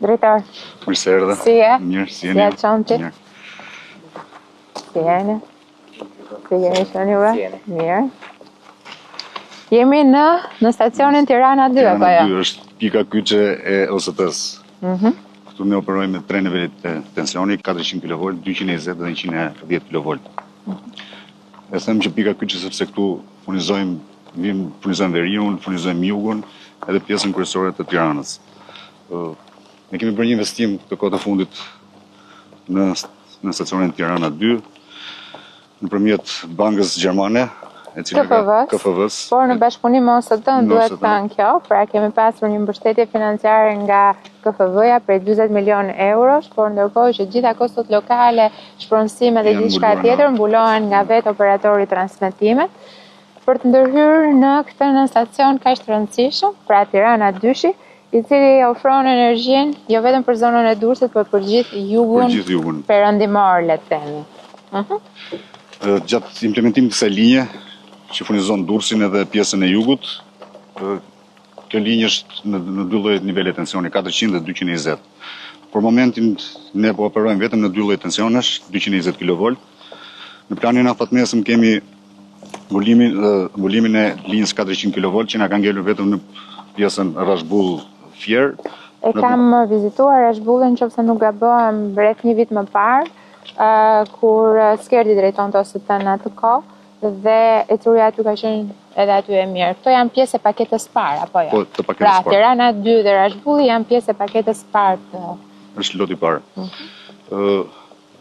Drejtor. Mirë se erdhe. Si e? Mirë, si Si e qonti? Mirë. Si jeni? Si jeni shoni juve? Mirë. Jemi në stacionin Tirana 2, apo jo? Tirana 2 është pika kyçe e OST-s. Këtu ne operojmë me 3 nivelet të tensioni, 400 kV, 220 dhe 110 kV. E them që pika kyçe sepse këtu furnizojmë veriun, furnizojmë jugun, edhe pjesën kryesore të Tiranës. Ne kemi bërë një investim të kohë të fundit në stacionin Tirana 2 nëpërmjet bankës gjermane, e cila KFV-s. Por në bashkëpunim me OST-n duhet thënë kjo, pra kemi pasur një mbështetje financiare nga KFV-ja për 40 milion eurosh, por ndërkohë që gjitha kostot lokale, shpronësime dhe gjithçka tjetër mbulohen nga vetë operatori transmetimet, për të ndërhyrë në këtë stacion kaq të rëndësishëm, pra Tirana 2, i cili ofron energjinë jo vetëm për zonën e Durrësit, por për gjithë jugun perëndimor, le të themi. Gjatë implementimit të kësaj linje, që furnizon Durrësin edhe pjesën e jugut, kjo linjë është në dy lloje nivele tensioni, 400 dhe 220. Për momentin ne po operojmë vetëm në dy lloje tensionesh, 220 kV. Në planin afatmesëm kemi mbulimin e linjës 400 kV që na ka ngelur vetëm në pjesën Rashbull-Fier. E kam vizituar Rashbullin, nëse nuk gabojm, rreth një vit më parë, kur Skerdi drejtonte OST-n atë kohë, dhe e truja aty ka qenë edhe aty e mirë. Këto janë pjesë e paketës parë, apo jo? Po, të paketës parë. Pra, Tirana 2 dhe Rashbulli janë pjesë e paketës parë të... Është loti parë.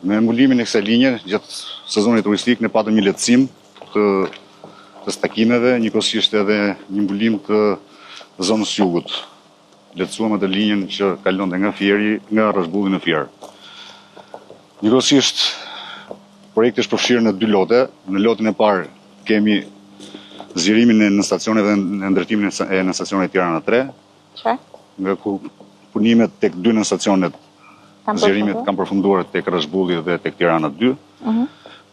Me mbulimin e kësaj linje, gjatë sezonit turistik, ne patëm një lehtësim të stakimeve, njëkohësisht edhe një mbulim të zonës jugut. Lehtësuam atë linjën që kalonte nga Fieri, nga Rashbulli në Fier. Njëkohësisht, projekti është përfshirë në 2 lote. Në lotin e parë kemi zgjerimin në stacione dhe në ndërtimin e në stacionet Tirana 3. Nga ku punimet tek 2 në stacionet, zgjerimet kanë përfunduar tek Rashbulli dhe tek Tirana 2.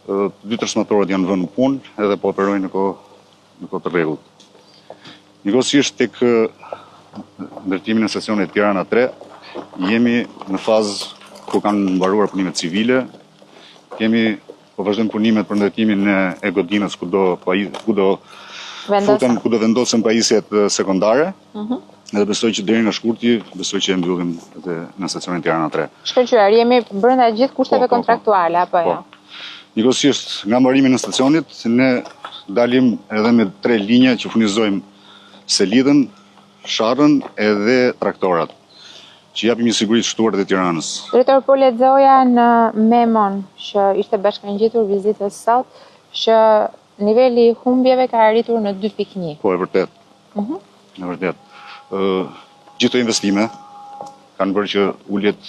2 transmetorët janë vënë në punë edhe po operojnë në kohë të rregullt. Njëkohësisht tek ndërtimin e stacionet Tirana 3 jemi në fazë ku kanë mbaruar punimet civile. Po vazhdojmë punimet për ndërtimin e godinës kudo vendosen pajisjet sekondare. Edhe besoj që deri nga shkurti, besoj që e mbyllim edhe në stacionin Tirana 3. Shkëlqyer, jemi brenda gjithë kushteve kontraktuale, apo jo? Njëkohësisht, nga mbarimi në stacionit, ne dalim edhe me 3 linja që furnizojmë Selidhën, Sharrën edhe traktorat, që japim një siguri të shtuar të Tiranës. Drejtor, po lexoja në memon që ishte bashkangjitur vizitës sot, që niveli i humbjeve ka arritur në 2.1. Po, e vërtet. E vërtet. Gjithë investime kanë bërë që uljet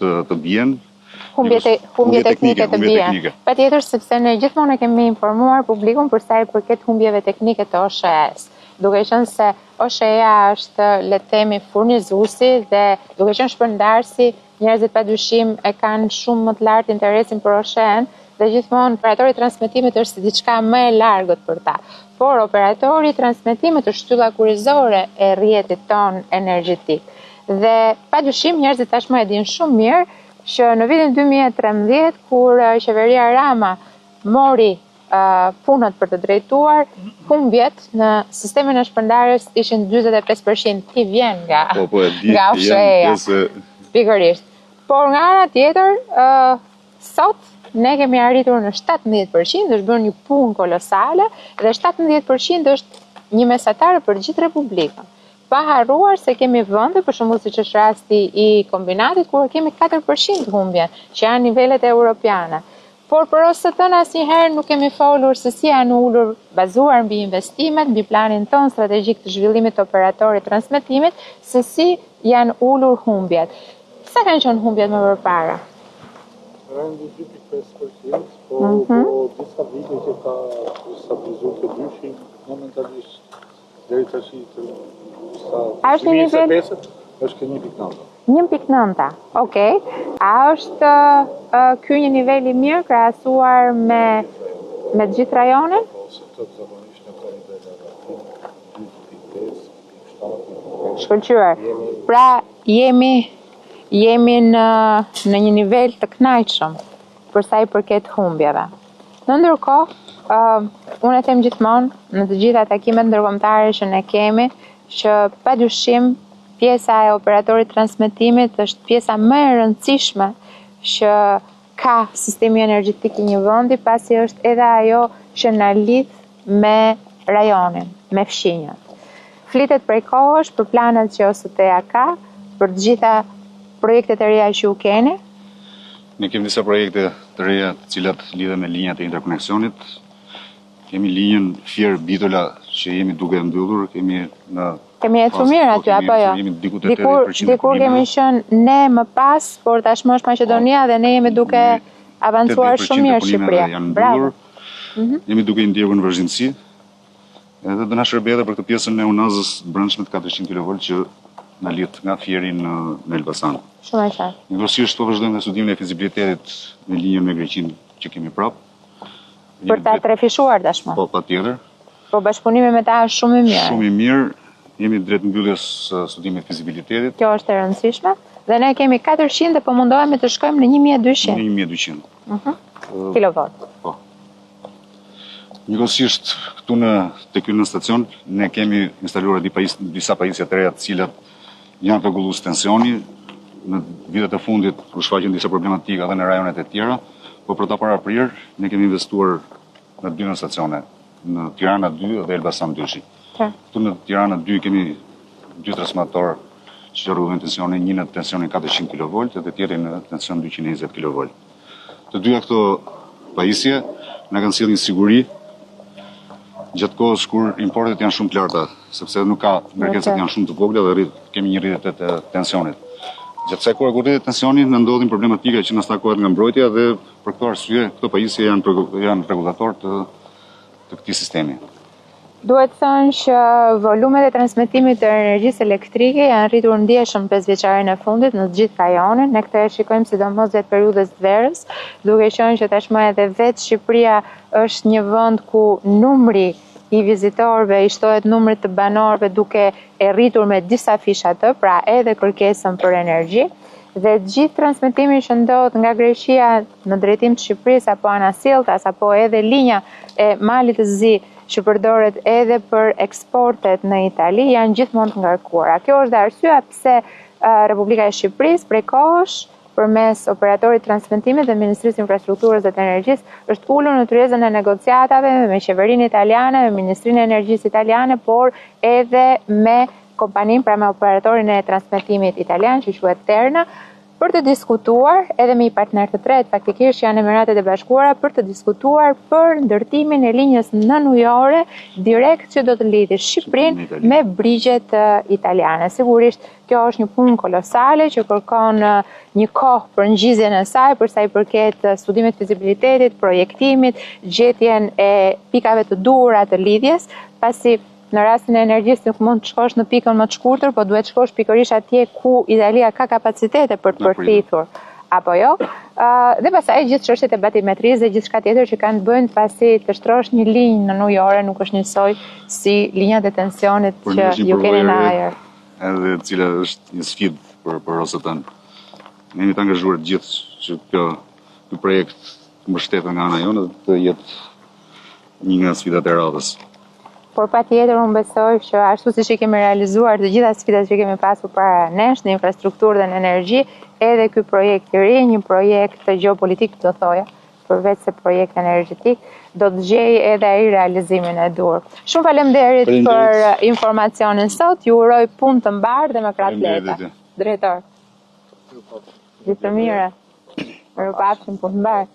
të bien. Humbje teknike të bien. Patjetër, sepse ne gjithmonë kemi informuar publikun për sa i përket humbjeve teknike të OSHE-s. Duke qenë se OSHE-ja është, le të themi, furnizuesi dhe duke qenë shpërndarësi, njerëzit padyshim e kanë shumë më të lartë interesin për OSHE-n dhe gjithmonë operatori i transmetimit është si diçka më e largët për ta. Por operatori i transmetimit është shtylla kurrizore e rrjetit ton energjetik. Dhe padyshim njerëzit tashmë e dinë shumë mirë që në vitin 2013, kur qeveria Rama mori punët për të drejtuar, humbjet në sistemin e shpërndarjes ishin 45%, ti vjen nga OSHE-ja. Pikërisht. Por nga ana tjetër, sot ne kemi arritur në 17%, është bërë një punë kolosale dhe 17% është një mesatar për gjithë Republikën. Pa harruar se kemi vende, për shembull siç është rasti i kombinatit, ku kemi 4% humbje, që janë nivelet europiane. Por për OST-n asnjëherë nuk kemi folur se si janë ulur, bazuar mbi investimet, mbi planin ton strategjik të zhvillimit të operatorit transmetimit, se si janë ulur humbjet. Sa kanë qenë humbjet më përpara? Rëndi 2.5%, po disa vite që ka stabilizuar të dyshi, momentalisht deri tash A është një nivel? Është 1.9. 1.9, okej. A është ky një nivel i mirë krahasuar me gjithë rajonin? Po, se të zakonisht në ka nivel 2.5, Shkëlqyer. Pra jemi në një nivel të kënaqshëm për sa i përket humbjeve. Në ndërkohë, unë e them gjithmonë në të gjitha takimet ndërkombëtare që ne kemi, që padyshim pjesa e operatorit transmetimit është pjesa më e rëndësishme që ka sistemi energjetik i një vendi, pasi është edhe ajo që na lidh me rajonin, me fshinjat. Flitet prej kohësh për planet që OST-ja ka, për të gjitha projektet e reja që u keni. Ne kemi disa projekte të reja të cilat lidhen me linjat e interkoneksionit. Kemi linjën Fier-Bitola që jemi duke mbyllur, kemi ecur mirë aty apo jo? Dikur kemi qenë ne më pas, por tashmë është Maqedonia dhe ne jemi duke avancuar shumë mirë Shqipëria. Bravo. Jemi duke i ndjekur në vazhdimsi. Edhe do na shërbejë për këtë pjesën e unazës brendshme të 400 kV që na lidh nga Fieri në Elbasan. Shumë e qartë. Njëkohësisht po vazhdojmë me studimin e fizibilitetit në linjën me Greqinë që kemi prapë. Për ta trefishuar tashmë. Po, patjetër. Po bashkëpunimi me ta është shumë i mirë. Shumë i mirë. Jemi drejt mbylljes studimit të fizibilitetit. Kjo është e rëndësishme. Dhe ne kemi 400 dhe po mundohemi të shkojmë në 1200. Në 1200. Kilowatt. Po. Njëkohësisht këtu te ky stacion ne kemi instaluar disa pajisje të reja të cilat janë rregullues tensioni. Në vitet e fundit u shfaqën disa problematika edhe në rajonet e tjera, por për ta paraprirë ne kemi investuar në 2 stacione, në Tirana 2 dhe Elbasan 2. Këtu në Tirana 2 kemi 2 transformatorë që rregullojnë tensionin, një në tensionin 400 kV dhe tjetri në tension 220 kV. Të dyja këto pajisje na kanë sjellë një siguri gjatë kohës kur importet janë shumë të larta, sepse nuk ka kërkesat janë shumë të vogla dhe kemi një rritje të tensionit. Gjatë kësaj kohe kur rritet tensioni, na ndodhin problematika që na stakohet nga mbrojtja dhe për këtë arsye këto pajisje janë rregullator të këtij sistemi. Duhet thënë që volumet e transmetimit të energjisë elektrike janë rritur ndjeshëm 5 vjeçarin e fundit në të gjithë rajonin. Ne këtë e shikojmë sidomos gjatë periudhës të verës, duke qenë që tashmë edhe vetë Shqipëria është një vend ku numri i vizitorëve i shtohet numrit të banorëve duke e rritur me disa fisha të, pra edhe kërkesën për energji. Dhe gjithë transmetimi që ndodh nga Greqia në drejtim të Shqipërisë apo Anasilltas apo edhe linja e Malit të Zi që përdoret edhe për eksportet në Itali janë gjithmonë të ngarkuara. Kjo është arsyeja pse Republika e Shqipërisë prej kohësh përmes operatorit transmetimit dhe Ministrisë Infrastrukturës dhe të Energjisë është ulur në tryezën e negociatave me qeverinë italiane, me Ministrinë e Energjisë italiane, por edhe me kompaninë, pra me operatorin e transmetimit italian që quhet Terna, për të diskutuar edhe me një partner të tretë, faktikisht janë Emiratet e Bashkuara, për të diskutuar për ndërtimin e linjës nënujore direkt që do të lidhë Shqipërinë me brigjet italiane. Sigurisht kjo është një punë kolosale që kërkon një kohë për ngjizjen e saj, për sa i përket studimit fizibilitetit, projektimit, gjetjen e pikave të duhura të lidhjes, pasi në rastin e energjisë nuk mund të shkosh në pikën më të shkurtër, po duhet shkosh pikërisht atje ku Italia ka kapacitete për të përfitur, apo jo? Dhe pastaj gjithë çështjet e batimetrisë dhe gjithçka tjetër që kanë të bëjnë, pasi të shtrosh një linjë nënujore nuk është njësoj si linjat e tensionit që ju keni në ajër. Edhe e cila është një sfidë për OST-n. Ne jemi të angazhuar gjithë që ky projekt mbështetet nga ana jonë të jetë një nga sfidat e radhës. Por patjetër unë besoj që ashtu siç i kemi realizuar të gjitha sfidat që kemi pasur para nesh në infrastrukturë dhe në energji, edhe ky projekt i ri, një projekt gjeopolitik do thoja, përveç se projekt energjetik, do të gjejë edhe ai realizimin e dur. Shumë faleminderit për informacionin sot. Ju uroj punë të mbarë dhe me krah lehtë. Drejtor. Gjithë të mira. Mirupafshim, punë të mbarë.